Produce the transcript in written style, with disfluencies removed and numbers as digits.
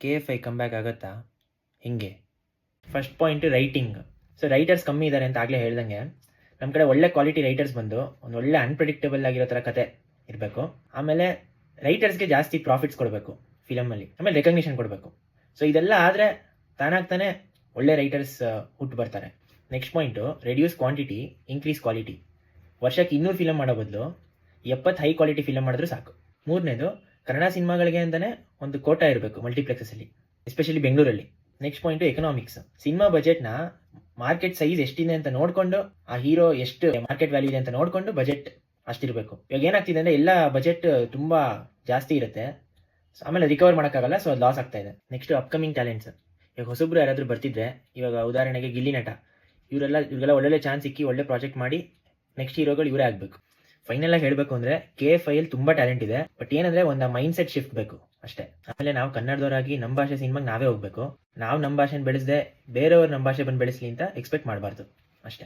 KFI come back ಆಗುತ್ತಾ? ಹಿಂಗೆ. First point writing. So writers ಕಮ್ಮಿ ಇದ್ದಾರೆ ಅಂತ ಆಗಲೇ ಹೇಳ್ದಂಗೆ, ನಮ್ಮ ಕಡೆ ಒಳ್ಳೆ ಕ್ವಾಲಿಟಿ ರೈಟರ್ಸ್ ಬಂದು ಒಂದು ಒಳ್ಳೆ ಅನ್ಪ್ರೆಡಿಕ್ಟಬಲ್ ಆಗಿರೋ ಥರ ಕತೆ ಇರಬೇಕು. ಆಮೇಲೆ ರೈಟರ್ಸ್ಗೆ ಜಾಸ್ತಿ ಪ್ರಾಫಿಟ್ಸ್ ಕೊಡಬೇಕು ಫಿಲಮಲ್ಲಿ. ಆಮೇಲೆ ರೆಕಗ್ನಿಷನ್ ಕೊಡಬೇಕು. ಸೊ ಇದೆಲ್ಲ ಆದರೆ ತಾನಾಗ್ತಾನೆ ಒಳ್ಳೆ ರೈಟರ್ಸ್ ಹುಟ್ಟು ಬರ್ತಾರೆ. Next point reduce quantity, increase quality. ವರ್ಷಕ್ಕೆ 200 ಫಿಲಮ್ ಮಾಡೋ ಬದಲು 70 ಹೈ ಕ್ವಾಲಿಟಿ ಫಿಲಮ್ ಮಾಡಿದ್ರು ಸಾಕು. ಮೂರನೇದು, ಕನ್ನಡ ಸಿನಿಮಾಗಳಿಗೆ ಅಂತಲೇ ಒಂದು ಕೋಟಾ ಇರಬೇಕು ಮಲ್ಟಿಪ್ಲೆಕ್ಸಲ್ಲಿ, ಎಸ್ಪೆಷಲಿ ಬೆಂಗಳೂರಲ್ಲಿ. Next point economics. ಸಿನಿಮಾ ಬಜೆಟ್ನ ಮಾರ್ಕೆಟ್ ಸೈಜ್ ಎಷ್ಟಿದೆ ಅಂತ ನೋಡಿಕೊಂಡು, ಆ ಹೀರೋ ಎಷ್ಟು ಮಾರ್ಕೆಟ್ ವ್ಯಾಲ್ಯೂ ಇದೆ ಅಂತ ನೋಡಿಕೊಂಡು ಬಜೆಟ್ ಅಷ್ಟಿರಬೇಕು. ಇವಾಗ ಏನಾಗ್ತಿದೆ ಅಂದರೆ ಎಲ್ಲ ಬಜೆಟ್ ತುಂಬ ಜಾಸ್ತಿ ಇರುತ್ತೆ, ಆಮೇಲೆ ರಿಕವರ್ ಮಾಡೋಕ್ಕಾಗಲ್ಲ, ಸೊ ಅದು ಲಾಸ್ ಆಗ್ತಾ ಇದೆ. Next upcoming talents. ಇವಾಗ ಹೊಸಬ್ರು ಯಾರಾದರೂ ಬರ್ತಿದ್ರೆ, ಇವಾಗ ಉದಾಹರಣೆಗೆ ಗಿಲ್ಲಿ ನಟ, ಇವ್ರಿಗೆಲ್ಲ ಒಳ್ಳೊಳ್ಳೆ ಚಾನ್ಸ್ ಸಿಕ್ಕಿ ಒಳ್ಳೆ ಪ್ರಾಜೆಕ್ಟ್ ಮಾಡಿ ನೆಕ್ಸ್ಟ್ ಹೀರೋಗಳು ಇವರೇ ಆಗಬೇಕು. ಫೈನಲ್ ಆಗಿ ಹೇಳಬೇಕು ಅಂದರೆ KFI ಅಲ್ಲಿ ತುಂಬ ಟ್ಯಾಲೆಂಟ್ ಇದೆ, ಬಟ್ ಏನಂದರೆ ಒಂದು ಮೈಂಡ್ ಸೆಟ್ ಶಿಫ್ಟ್ ಬೇಕು ಅಷ್ಟೇ. ಆಮೇಲೆ ನಾವು ಕನ್ನಡದವರಾಗಿ ನಮ್ಮ ಭಾಷೆ ಸಿನಿಮಾಗೆ ನಾವೇ ಹೋಗ್ಬೇಕು. ನಾವು ನಮ್ಮ ಭಾಷೆನ ಬೆಳೆಸದೆ ಬೇರೆಯವ್ರು ನಮ್ಮ ಭಾಷೆ ಬಂದು ಬೆಳೆಸಲಿ ಅಂತ ಎಕ್ಸ್ಪೆಕ್ಟ್ ಮಾಡಬಾರ್ದು.